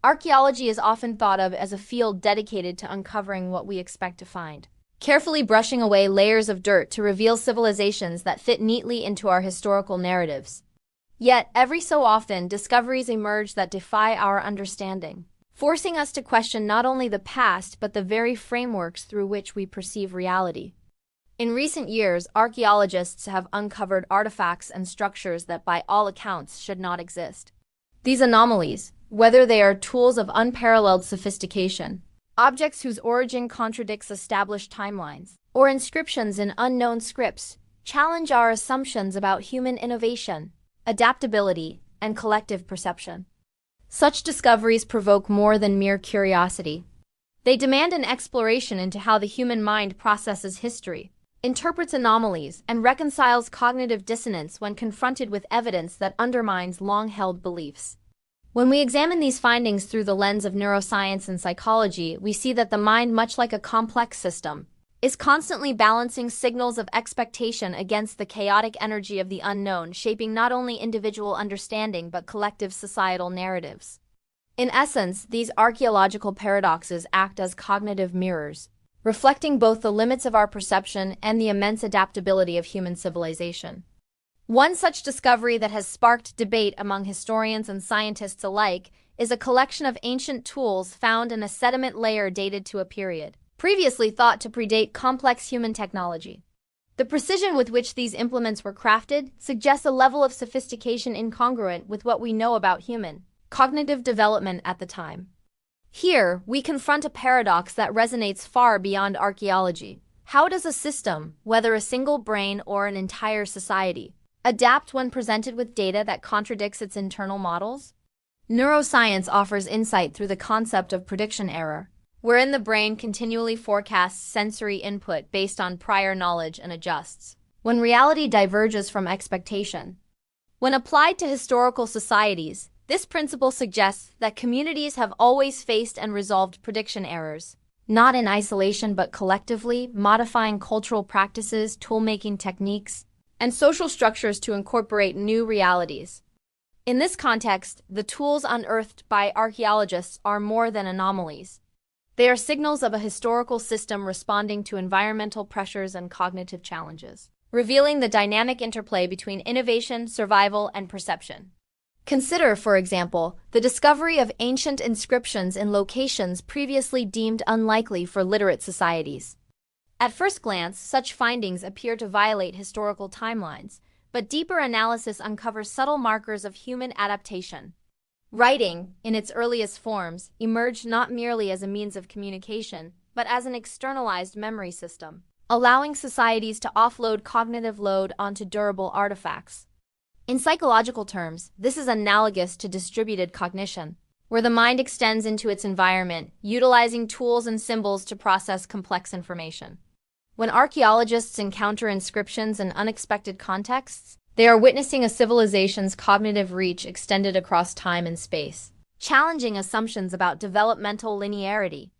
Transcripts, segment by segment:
Archaeology is often thought of as a field dedicated to uncovering what we expect to find, carefully brushing away layers of dirt to reveal civilizations that fit neatly into our historical narratives. Yet, every so often, discoveries emerge that defy our understanding, forcing us to question not only the past but the very frameworks through which we perceive reality. In recent years, archaeologists have uncovered artifacts and structures that by all accounts should not exist. These anomalies, whether they are tools of unparalleled sophistication, objects whose origin contradicts established timelines, or inscriptions in unknown scripts, challenge our assumptions about human innovation, adaptability, and collective perception. Such discoveries provoke more than mere curiosity. They demand an exploration into how the human mind processes history, interprets anomalies, and reconciles cognitive dissonance when confronted with evidence that undermines long-held beliefs. When we examine these findings through the lens of neuroscience and psychology, we see that the mind, much like a complex system, is constantly balancing signals of expectation against the chaotic energy of the unknown, shaping not only individual understanding but collective societal narratives. In essence, these archaeological paradoxes act as cognitive mirrors, reflecting both the limits of our perception and the immense adaptability of human civilization. One such discovery that has sparked debate among historians and scientists alike is a collection of ancient tools found in a sediment layer dated to a period previously thought to predate complex human technology. The precision with which these implements were crafted suggests a level of sophistication incongruent with what we know about human cognitive development at the time. Here, we confront a paradox that resonates far beyond archaeology. How does a system, whether a single brain or an entire society, adapt when presented with data that contradicts its internal models? Neuroscience offers insight through the concept of prediction error, wherein the brain continually forecasts sensory input based on prior knowledge and adjusts when reality diverges from expectation. When applied to historical societies, this principle suggests that communities have always faced and resolved prediction errors, not in isolation but collectively, modifying cultural practices, tool-making techniques, and social structures to incorporate new realities. In this context, the tools unearthed by archaeologists are more than anomalies. They are signals of a historical system responding to environmental pressures and cognitive challenges, revealing the dynamic interplay between innovation, survival, and perception. Consider, for example, the discovery of ancient inscriptions in locations previously deemed unlikely for literate societies. At first glance, such findings appear to violate historical timelines, but deeper analysis uncovers subtle markers of human adaptation. Writing, in its earliest forms, emerged not merely as a means of communication, but as an externalized memory system, allowing societies to offload cognitive load onto durable artifacts. In psychological terms, this is analogous to distributed cognition, where the mind extends into its environment, utilizing tools and symbols to process complex information. When archaeologists encounter inscriptions in unexpected contexts, they are witnessing a civilization's cognitive reach extended across time and space, challenging assumptions about developmental linearity.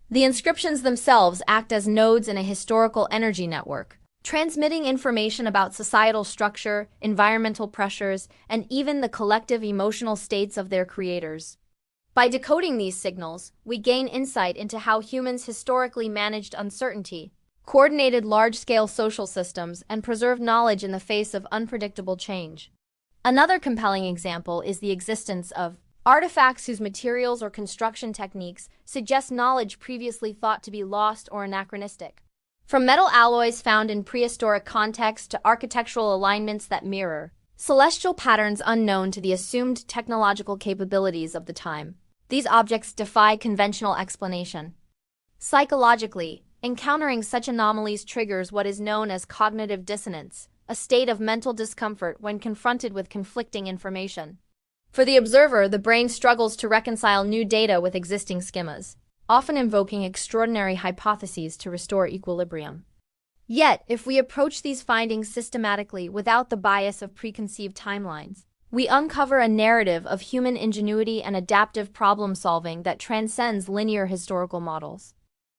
The inscriptions themselves act as nodes in a historical energy network, transmitting information about societal structure, environmental pressures, and even the collective emotional states of their creators. By decoding these signals, we gain insight into how humans historically managed uncertainty, coordinated large-scale social systems, and preserved knowledge in the face of unpredictable change. Another compelling example is the existence of artifacts whose materials or construction techniques suggest knowledge previously thought to be lost or anachronistic. From metal alloys found in prehistoric contexts to architectural alignments that mirror celestial patterns unknown to the assumed technological capabilities of the time, these objects defy conventional explanation. Psychologically, encountering such anomalies triggers what is known as cognitive dissonance, a state of mental discomfort when confronted with conflicting information. For the observer, the brain struggles to reconcile new data with existing schemas, often invoking extraordinary hypotheses to restore equilibrium. Yet, if we approach these findings systematically without the bias of preconceived timelines, we uncover a narrative of human ingenuity and adaptive problem-solving that transcends linear historical models.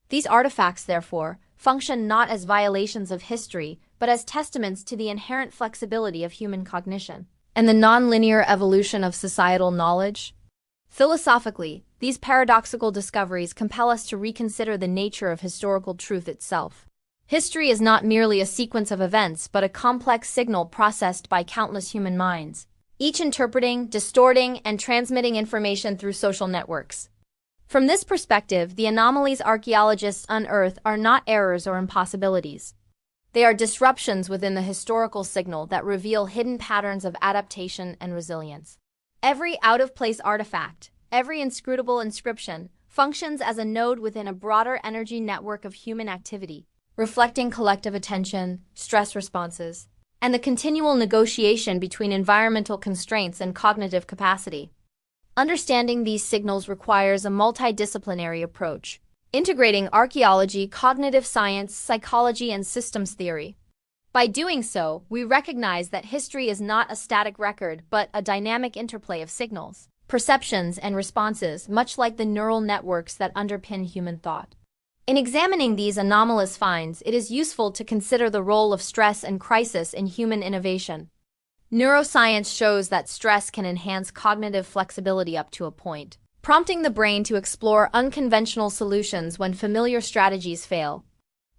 These artifacts, therefore, function not as violations of history, but as testaments to the inherent flexibility of human cognition and the nonlinear evolution of societal knowledge. Philosophically, these paradoxical discoveries compel us to reconsider the nature of historical truth itself. History is not merely a sequence of events, but a complex signal processed by countless human minds, each interpreting, distorting, and transmitting information through social networks. From this perspective, the anomalies archaeologists unearth are not errors or impossibilities. They are disruptions within the historical signal that reveal hidden patterns of adaptation and resilience. Every out-of-place artifact, every inscrutable inscription, functions as a node within a broader energy network of human activity, reflecting collective attention, stress responses, and the continual negotiation between environmental constraints and cognitive capacity. Understanding these signals requires a multidisciplinary approach, integrating archaeology, cognitive science, psychology, and systems theory. By doing so, we recognize that history is not a static record, but a dynamic interplay of signals, perceptions, and responses, much like the neural networks that underpin human thought. In examining these anomalous finds, it is useful to consider the role of stress and crisis in human innovation. Neuroscience shows that stress can enhance cognitive flexibility up to a point, prompting the brain to explore unconventional solutions when familiar strategies fail.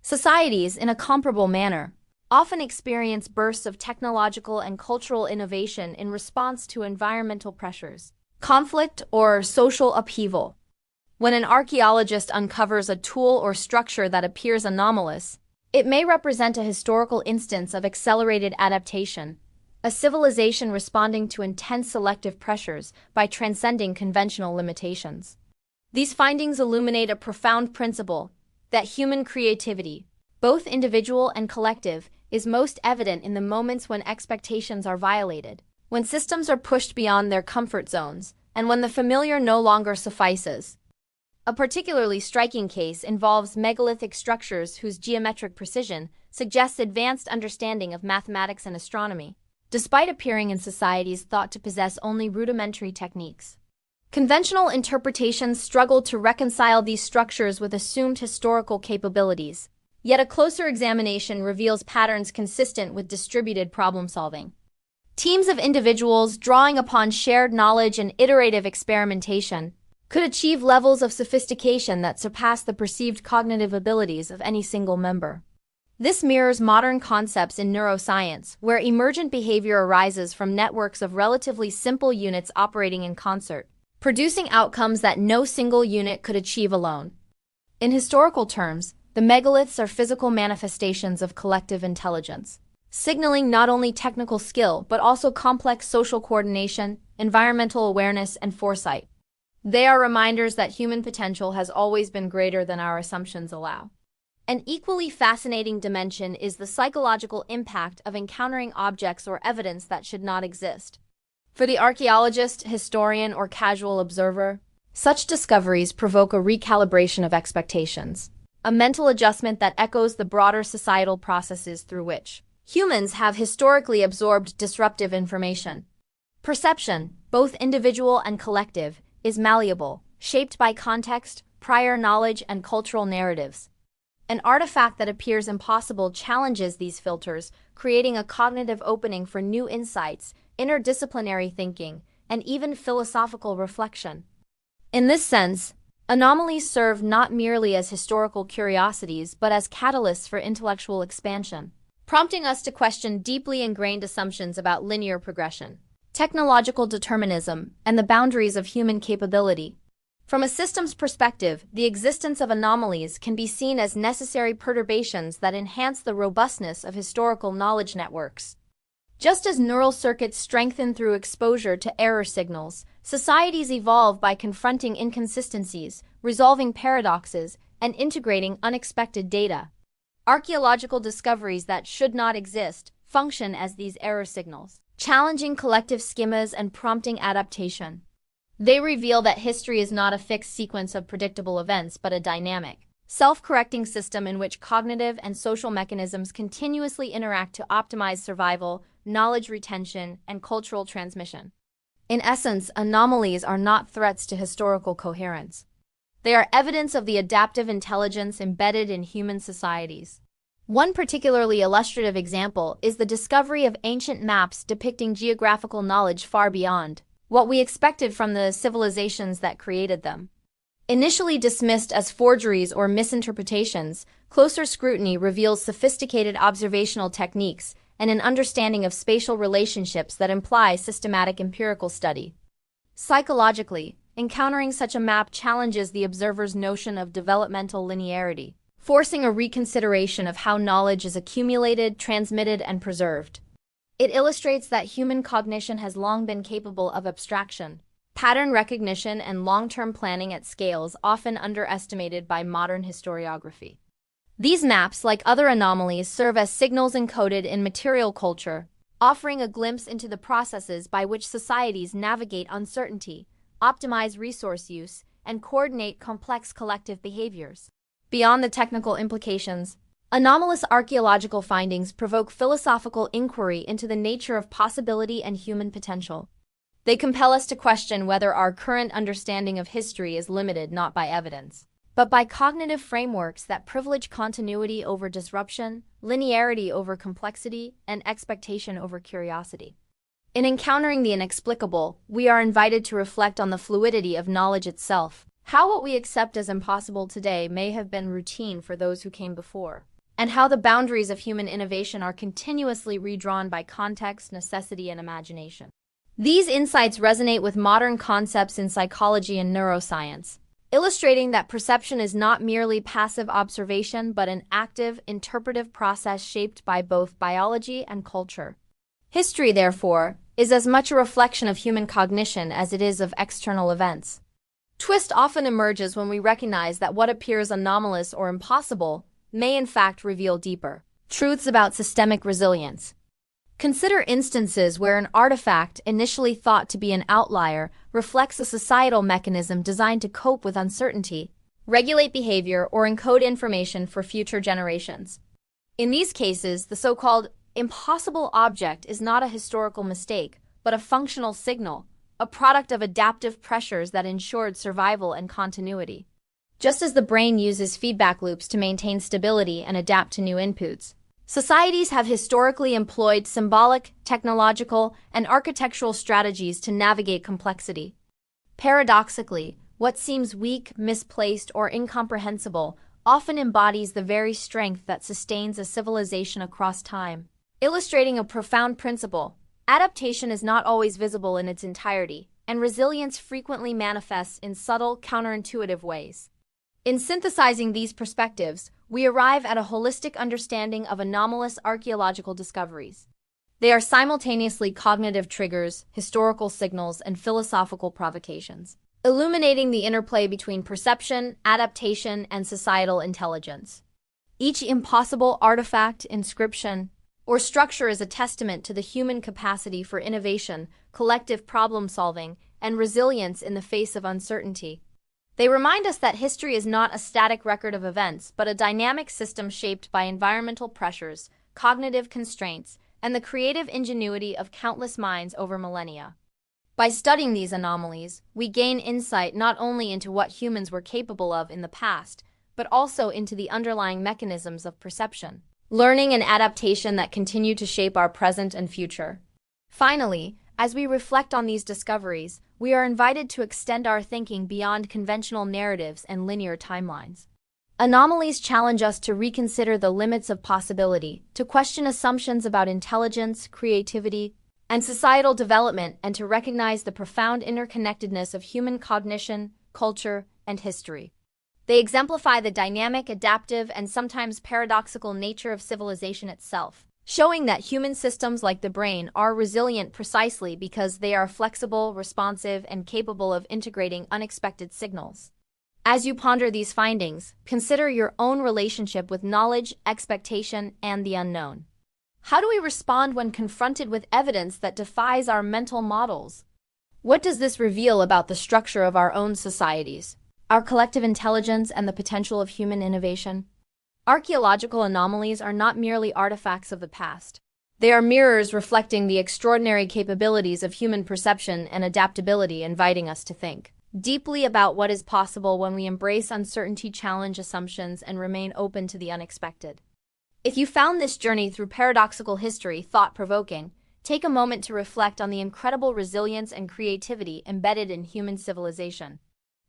Societies, in a comparable manner, often experience bursts of technological and cultural innovation in response to environmental pressures, conflict, or social upheaval. When an archaeologist uncovers a tool or structure that appears anomalous, it may represent a historical instance of accelerated adaptation, a civilization responding to intense selective pressures by transcending conventional limitations. These findings illuminate a profound principle that human creativity, both individual and collective, is most evident in the moments when expectations are violated, when systems are pushed beyond their comfort zones, and when the familiar no longer suffices. A particularly striking case involves megalithic structures whose geometric precision suggests advanced understanding of mathematics and astronomy, despite appearing in societies thought to possess only rudimentary techniques. Conventional interpretations struggle to reconcile these structures with assumed historical capabilities, yet a closer examination reveals patterns consistent with distributed problem-solving. Teams of individuals drawing upon shared knowledge and iterative experimentation could achieve levels of sophistication that surpass the perceived cognitive abilities of any single member. This mirrors modern concepts in neuroscience, where emergent behavior arises from networks of relatively simple units operating in concert, producing outcomes that no single unit could achieve alone. In historical terms, the megaliths are physical manifestations of collective intelligence, signaling not only technical skill but also complex social coordination, environmental awareness, and foresight. They are reminders that human potential has always been greater than our assumptions allow. An equally fascinating dimension is the psychological impact of encountering objects or evidence that should not exist. For the archaeologist, historian, or casual observer, such discoveries provoke a recalibration of expectations, a mental adjustment that echoes the broader societal processes through which humans have historically absorbed disruptive information. Perception, both individual and collective, is malleable, shaped by context, prior knowledge, and cultural narratives. An artifact that appears impossible challenges these filters, creating a cognitive opening for new insights, interdisciplinary thinking, and even philosophical reflection. In this sense, anomalies serve not merely as historical curiosities but as catalysts for intellectual expansion, prompting us to question deeply ingrained assumptions about linear progression, technological determinism, and the boundaries of human capability. From a systems perspective, the existence of anomalies can be seen as necessary perturbations that enhance the robustness of historical knowledge networks. Just as neural circuits strengthen through exposure to error signals, societies evolve by confronting inconsistencies, resolving paradoxes, and integrating unexpected data. Archaeological discoveries that should not exist function as these error signals, challenging collective schemas and prompting adaptation. They reveal that history is not a fixed sequence of predictable events, but a dynamic, self-correcting system in which cognitive and social mechanisms continuously interact to optimize survival, knowledge retention, and cultural transmission. In essence, anomalies are not threats to historical coherence. They are evidence of the adaptive intelligence embedded in human societies. One particularly illustrative example is the discovery of ancient maps depicting geographical knowledge far beyond what we expected from the civilizations that created them. Initially dismissed as forgeries or misinterpretations, closer scrutiny reveals sophisticated observational techniques and an understanding of spatial relationships that imply systematic empirical study. Psychologically, encountering such a map challenges the observer's notion of developmental linearity, forcing a reconsideration of how knowledge is accumulated, transmitted, and preserved. It illustrates that human cognition has long been capable of abstraction, pattern recognition, and long-term planning at scales often underestimated by modern historiography. These maps, like other anomalies, serve as signals encoded in material culture, offering a glimpse into the processes by which societies navigate uncertainty, optimize resource use, and coordinate complex collective behaviors. Beyond the technical implications, anomalous archaeological findings provoke philosophical inquiry into the nature of possibility and human potential. They compel us to question whether our current understanding of history is limited not by evidence, but by cognitive frameworks that privilege continuity over disruption, linearity over complexity, and expectation over curiosity. In encountering the inexplicable, we are invited to reflect on the fluidity of knowledge itself, how what we accept as impossible today may have been routine for those who came before, and how the boundaries of human innovation are continuously redrawn by context, necessity, and imagination. These insights resonate with modern concepts in psychology and neuroscience, illustrating that perception is not merely passive observation but an active, interpretive process shaped by both biology and culture. History, therefore, is as much a reflection of human cognition as it is of external events. Twist often emerges when we recognize that what appears anomalous or impossible may in fact reveal deeper truths about systemic resilience. Consider instances where an artifact initially thought to be an outlier reflects a societal mechanism designed to cope with uncertainty, regulate behavior, or encode information for future generations. In these cases, the so-called impossible object is not a historical mistake, but a functional signal, a product of adaptive pressures that ensured survival and continuity. Just as the brain uses feedback loops to maintain stability and adapt to new inputs, societies have historically employed symbolic, technological, and architectural strategies to navigate complexity. Paradoxically, what seems weak, misplaced, or incomprehensible often embodies the very strength that sustains a civilization across time. Illustrating a profound principle, adaptation is not always visible in its entirety, and resilience frequently manifests in subtle, counterintuitive ways. In synthesizing these perspectives, we arrive at a holistic understanding of anomalous archaeological discoveries. They are simultaneously cognitive triggers, historical signals, and philosophical provocations, illuminating the interplay between perception, adaptation, and societal intelligence. Each impossible artifact, inscription, or structure is a testament to the human capacity for innovation, collective problem-solving, and resilience in the face of uncertainty. They remind us that history is not a static record of events, but a dynamic system shaped by environmental pressures, cognitive constraints, and the creative ingenuity of countless minds over millennia. By studying these anomalies, we gain insight not only into what humans were capable of in the past, but also into the underlying mechanisms of perception, learning, and adaptation that continue to shape our present and future. Finally, as we reflect on these discoveries, we are invited to extend our thinking beyond conventional narratives and linear timelines. Anomalies challenge us to reconsider the limits of possibility, to question assumptions about intelligence, creativity, and societal development, and to recognize the profound interconnectedness of human cognition, culture, and history. They exemplify the dynamic, adaptive, and sometimes paradoxical nature of civilization itself, showing that human systems like the brain are resilient precisely because they are flexible, responsive, and capable of integrating unexpected signals. As you ponder these findings, consider your own relationship with knowledge, expectation, and the unknown. How do we respond when confronted with evidence that defies our mental models? What does this reveal about the structure of our own societies, our collective intelligence, and the potential of human innovation? Archaeological anomalies are not merely artifacts of the past. They are mirrors reflecting the extraordinary capabilities of human perception and adaptability, inviting us to think deeply about what is possible when we embrace uncertainty, challenge assumptions, and remain open to the unexpected. If you found this journey through paradoxical history thought-provoking, Take a moment to reflect on the incredible resilience and creativity embedded in human civilization.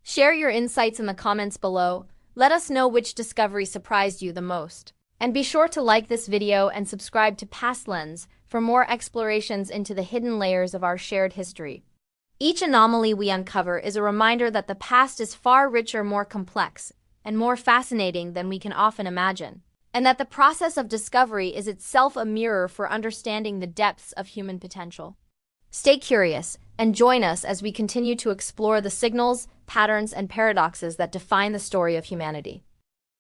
Share your insights in the comments below. Let us know which discovery surprised you the most. And be sure to like this video and subscribe to Past Lens for more explorations into the hidden layers of our shared history. Each anomaly we uncover is a reminder that the past is far richer, more complex, and more fascinating than we can often imagine, and that the process of discovery is itself a mirror for understanding the depths of human potential. Stay curious and join us as we continue to explore the signals, patterns, and paradoxes that define the story of humanity.